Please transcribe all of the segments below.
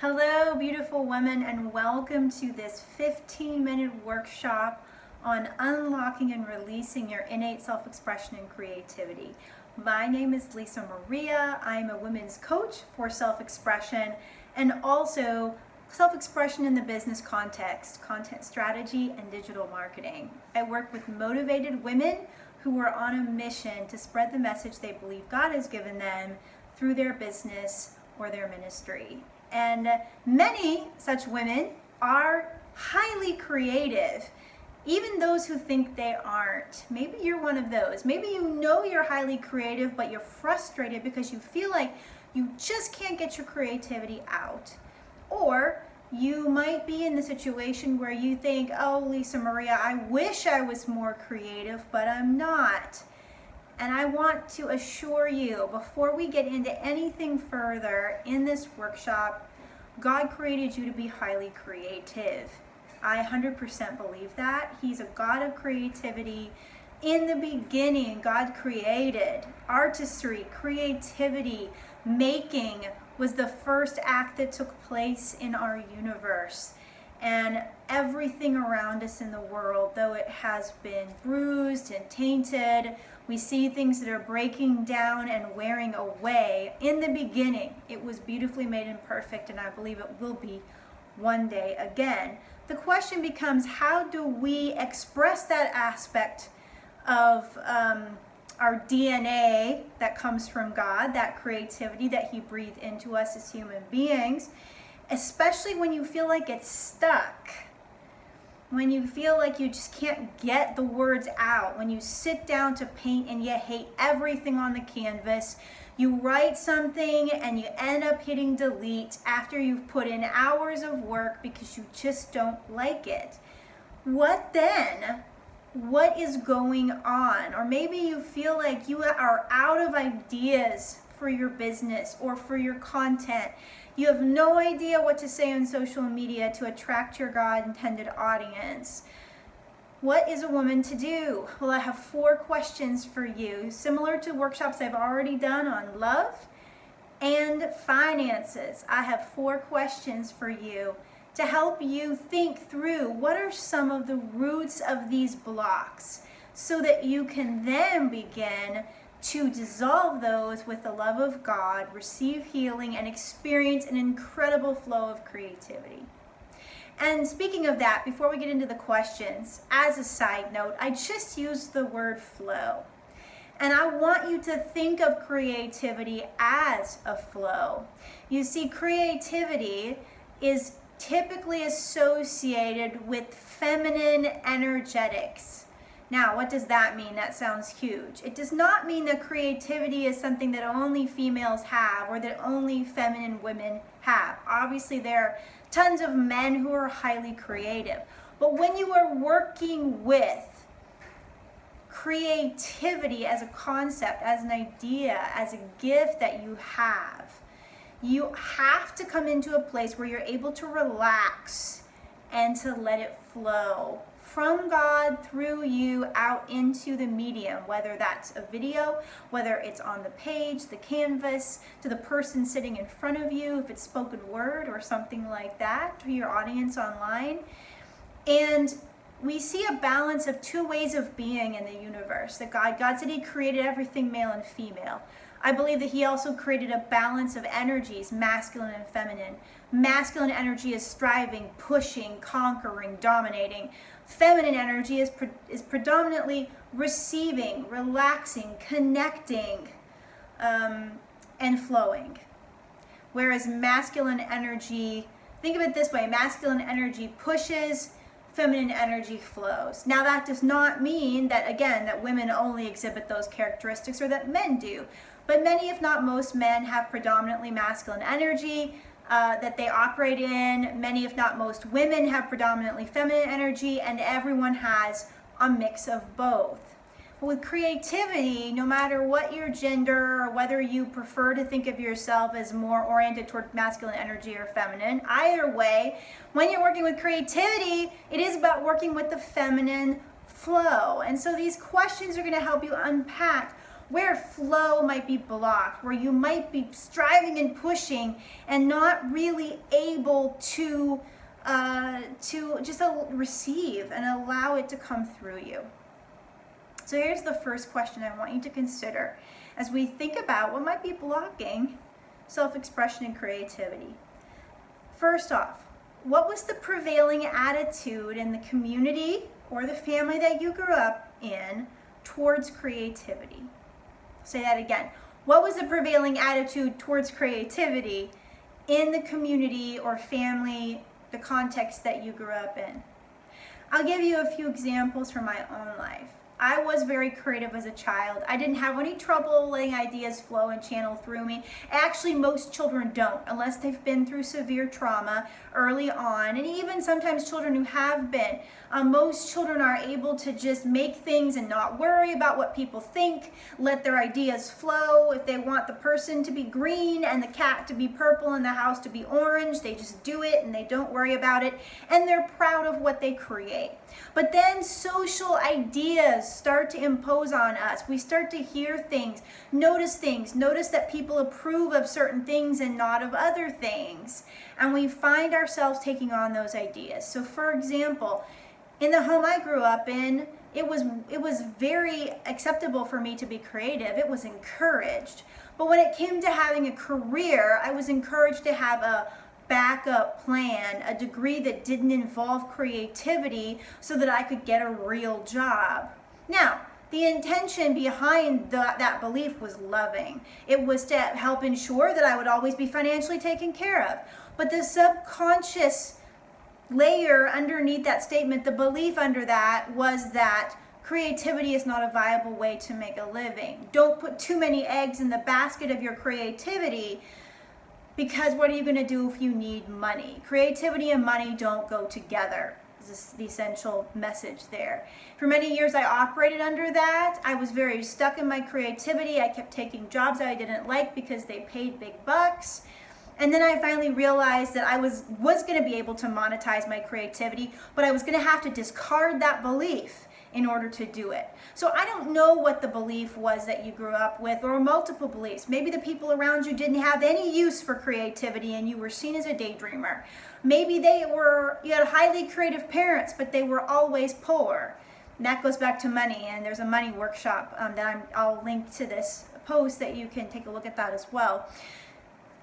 Hello, beautiful women, and welcome to this 15-minute workshop on unlocking and releasing your innate self-expression and creativity. My name is Lisa Maria. I'm a women's coach for self-expression and also self-expression in the business context, content strategy, and digital marketing. I work with motivated women who are on a mission to spread the message they believe God has given them through their business or their ministry. And many such women are highly creative, even those who think they aren't. Maybe you're one of those. Maybe you know you're highly creative, but you're frustrated because you feel like you just can't get your creativity out. Or you might be in the situation where you think, oh, Lisa Maria, I wish I was more creative, but I'm not. And I want to assure you, before we get into anything further in this workshop, God created you to be highly creative. I 100% believe that. He's a God of creativity. In the beginning, God created artistry, creativity, making was the first act that took place in our universe. And everything around us in the world, though it has been bruised and tainted, we see things that are breaking down and wearing away. In the beginning, it was beautifully made and perfect, and I believe it will be one day again. The question becomes, how do we express that aspect of our DNA that comes from God, that creativity that He breathed into us as human beings, especially when you feel like it's stuck, when you feel like you just can't get the words out, when you sit down to paint and you hate everything on the canvas, you write something and you end up hitting delete after you've put in hours of work because you just don't like it. What then? What is going on? Or maybe you feel like you are out of ideas for your business or for your content. You have no idea what to say on social media to attract your God-intended audience. What is a woman to do? Well, I have 4 questions for you, similar to workshops I've already done on love and finances. I have 4 questions for you to help you think through what are some of the roots of these blocks so that you can then begin to dissolve those with the love of God, receive healing, and experience an incredible flow of creativity. And speaking of that, before we get into the questions, as a side note, I just used the word flow. And I want you to think of creativity as a flow. You see, creativity is typically associated with feminine energetics. Now, what does that mean? That sounds huge. It does not mean that creativity is something that only females have or that only feminine women have. Obviously, there are tons of men who are highly creative. But when you are working with creativity as a concept, as an idea, as a gift that you have to come into a place where you're able to relax and to let it flow from God through you out into the medium, whether that's a video, whether it's on the page, the canvas, to the person sitting in front of you, if it's spoken word or something like that, to your audience online. And we see a balance of 2 ways of being in the universe. That God said He created everything male and female. I believe that He also created a balance of energies, masculine and feminine. Masculine energy is striving, pushing, conquering, dominating. Feminine energy is predominantly receiving, relaxing, connecting, and flowing. Whereas masculine energy, think of it this way, masculine energy pushes, feminine energy flows. Now that does not mean that, again, that women only exhibit those characteristics or that men do. But many, if not most men, have predominantly masculine energy that they operate in. Many, if not most women, have predominantly feminine energy, and everyone has a mix of both. But with creativity, no matter what your gender or whether you prefer to think of yourself as more oriented toward masculine energy or feminine, either way, when you're working with creativity, it is about working with the feminine flow. And so these questions are going to help you unpack where flow might be blocked, where you might be striving and pushing and not really able to just receive and allow it to come through you. So here's the first question I want you to consider as we think about what might be blocking self-expression and creativity. First off, what was the prevailing attitude in the community or the family that you grew up in towards creativity? Say that again. What was the prevailing attitude towards creativity in the community or family, the context that you grew up in? I'll give you a few examples from my own life. I was very creative as a child. I didn't have any trouble letting ideas flow and channel through me. Actually, most children don't, unless they've been through severe trauma early on, and even sometimes children who have been. Most children are able to just make things and not worry about what people think, let their ideas flow. If they want the person to be green and the cat to be purple and the house to be orange, they just do it and they don't worry about it, and they're proud of what they create. But then social ideas start to impose on us. We start to hear things, notice that people approve of certain things and not of other things. And we find ourselves taking on those ideas. So for example, in the home I grew up in, it was very acceptable for me to be creative. It was encouraged. But when it came to having a career, I was encouraged to have a backup plan, a degree that didn't involve creativity so that I could get a real job. Now, the intention behind that belief was loving. It was to help ensure that I would always be financially taken care of. But the subconscious layer underneath that statement, the belief under that was that creativity is not a viable way to make a living. Don't put too many eggs in the basket of your creativity, because what are you going to do if you need money? Creativity and money don't go together. This is the essential message there. For many years I operated under that. I was very stuck in my creativity. I kept taking jobs that I didn't like because they paid big bucks. And then I finally realized that I was going to be able to monetize my creativity, but I was going to have to discard that belief in order to do it. So I don't know what the belief was that you grew up with, or multiple beliefs. Maybe the people around you didn't have any use for creativity and you were seen as a daydreamer. Maybe you had highly creative parents, but they were always poor. And that goes back to money, and there's a money workshop that I'll link to this post that you can take a look at that as well.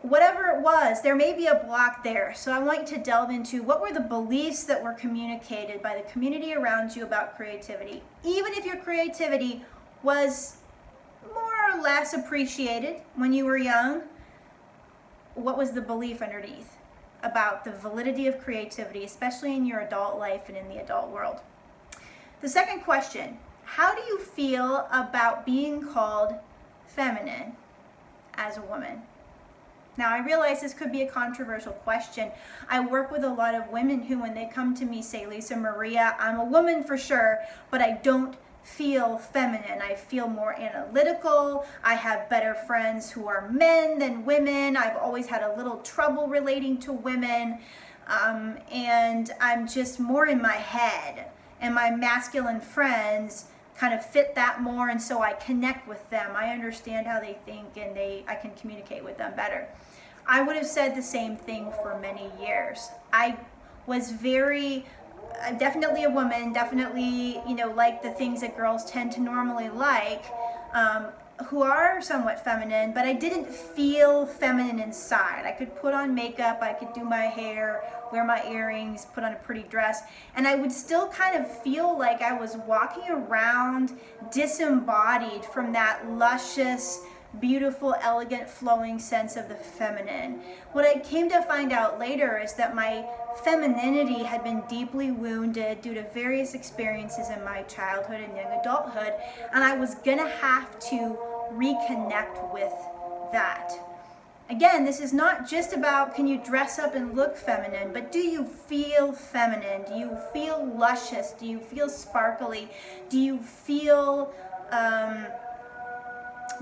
Whatever it was, there may be a block there. So I want you to delve into what were the beliefs that were communicated by the community around you about creativity. Even if your creativity was more or less appreciated when you were young, what was the belief underneath about the validity of creativity, especially in your adult life and in the adult world? The second question, how do you feel about being called feminine as a woman? Now, I realize this could be a controversial question. I work with a lot of women who, when they come to me, say, Lisa Maria, I'm a woman for sure, but I don't feel feminine. I feel more analytical. I have better friends who are men than women. I've always had a little trouble relating to women. And I'm just more in my head. And my masculine friends kind of fit that more, and so I connect with them. I understand how they think, and I can communicate with them better. I would have said the same thing for many years. I was definitely a woman, definitely, like the things that girls tend to normally like, who are somewhat feminine, but I didn't feel feminine inside. I could put on makeup, I could do my hair, wear my earrings, put on a pretty dress, and I would still kind of feel like I was walking around disembodied from that luscious, beautiful, elegant, flowing sense of the feminine. What I came to find out later is that my femininity had been deeply wounded due to various experiences in my childhood and young adulthood, and I was gonna have to reconnect with that. Again, this is not just about can you dress up and look feminine, but do you feel feminine? Do you feel luscious? Do you feel sparkly? Do you feel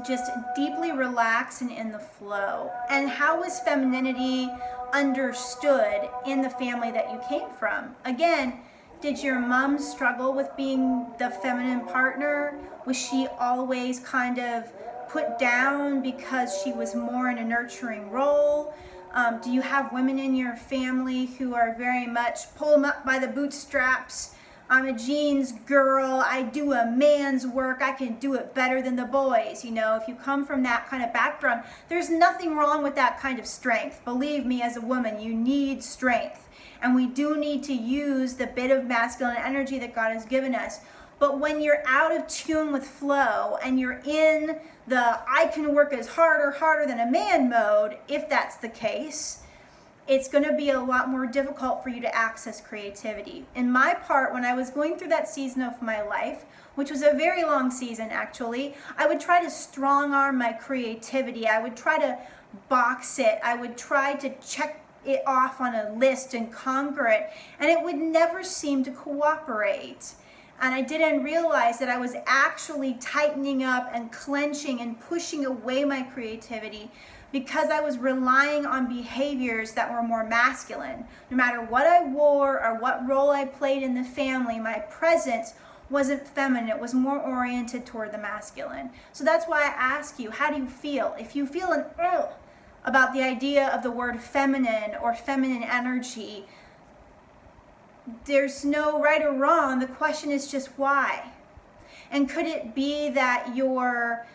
just deeply relaxed and in the flow? And how was femininity understood in the family that you came from? Again, Did your mom struggle with being the feminine partner? Was she always kind of put down because she was more in a nurturing role? Do you have women in your family who are very much pull them up by the bootstraps? I'm a jeans girl. I do a man's work. I can do it better than the boys. You know, if you come from that kind of background, there's nothing wrong with that kind of strength. Believe me, as a woman, you need strength. And we do need to use the bit of masculine energy that God has given us. But when you're out of tune with flow and you're in the I can work as hard or harder than a man mode, if that's the case, it's going to be a lot more difficult for you to access creativity. In my part, when I was going through that season of my life, which was a very long season actually, I would try to strong arm my creativity. I would try to box it. I would try to check it off on a list and conquer it, and it would never seem to cooperate. And I didn't realize that I was actually tightening up and clenching and pushing away my creativity because I was relying on behaviors that were more masculine. No matter what I wore or what role I played in the family, my presence wasn't feminine. It was more oriented toward the masculine. So that's why I ask you, how do you feel? If you feel an about the idea of the word feminine or feminine energy, there's no right or wrong. The question is just why. And could it be that your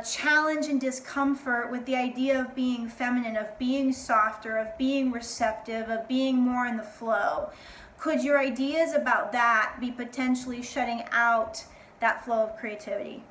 challenge and discomfort with the idea of being feminine, of being softer, of being receptive, of being more in the flow, could your ideas about that be potentially shutting out that flow of creativity?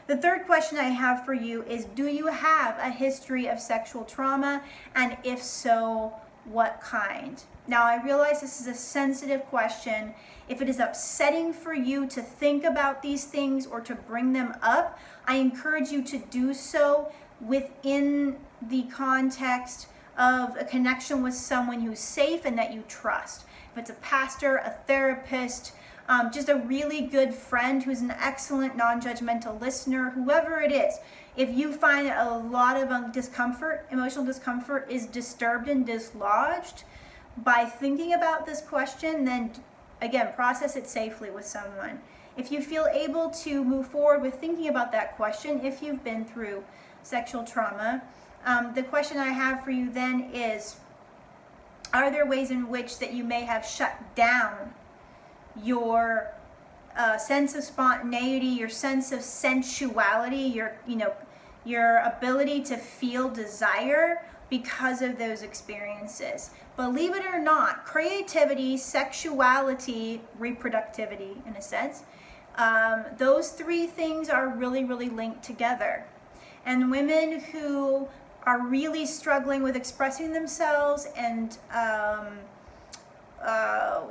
The third question I have for you is, do you have a history of sexual trauma? And if so, what kind? Now, I realize this is a sensitive question. If it is upsetting for you to think about these things or to bring them up, I encourage you to do so within the context of a connection with someone who's safe and that you trust. If it's a pastor, a therapist, just a really good friend who's an excellent non-judgmental listener, whoever it is, if you find that a lot of discomfort, emotional discomfort is disturbed and dislodged by thinking about this question, then again, process it safely with someone. If you feel able to move forward with thinking about that question, if you've been through sexual trauma, the question I have for you then is, are there ways in which that you may have shut down your sense of spontaneity, your sense of sensuality, your ability to feel desire because of those experiences? Believe it or not, creativity, sexuality, reproductivity, in a sense, those three things are really, really linked together. And women who are really struggling with expressing themselves and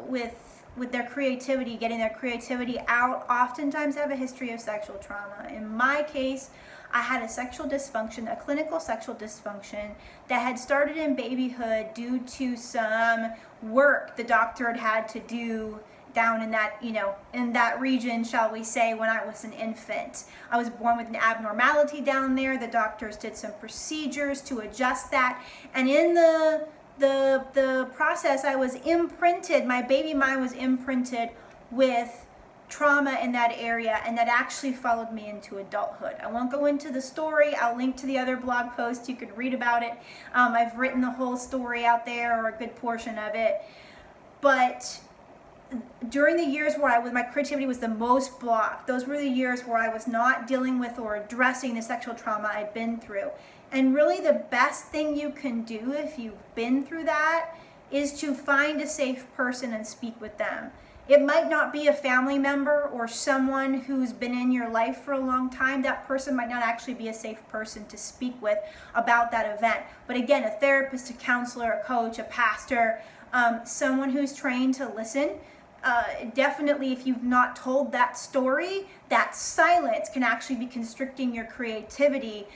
with their creativity, getting their creativity out, oftentimes have a history of sexual trauma. In my case, I had a sexual dysfunction, a clinical sexual dysfunction that had started in babyhood due to some work the doctor had to do down in that, in that region, shall we say, when I was an infant. I was born with an abnormality down there. The doctors did some procedures to adjust that. And in the process, I was imprinted, my baby mind was imprinted with trauma in that area, and that actually followed me into adulthood. I won't go into the story. I'll link to the other blog post. You could read about it. I've written the whole story out there, or a good portion of it. But during the years where my creativity was the most blocked, those were the years where I was not dealing with or addressing the sexual trauma I'd been through. And really the best thing you can do if you've been through that is to find a safe person and speak with them. It might not be a family member or someone who's been in your life for a long time. That person might not actually be a safe person to speak with about that event. But again, a therapist, a counselor, a coach, a pastor, someone who's trained to listen. Definitely, if you've not told that story, that silence can actually be constricting your creativity,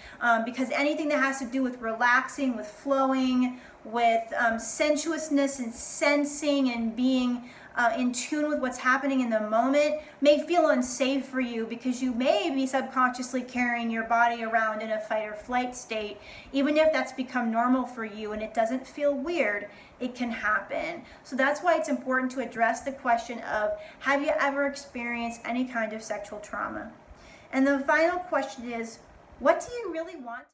because anything that has to do with relaxing, with flowing, with sensuousness and sensing and being in tune with what's happening in the moment may feel unsafe for you because you may be subconsciously carrying your body around in a fight or flight state. Even if that's become normal for you and it doesn't feel weird, it can happen. So that's why it's important to address the question of, have you ever experienced any kind of sexual trauma? And the final question is, what do you really want?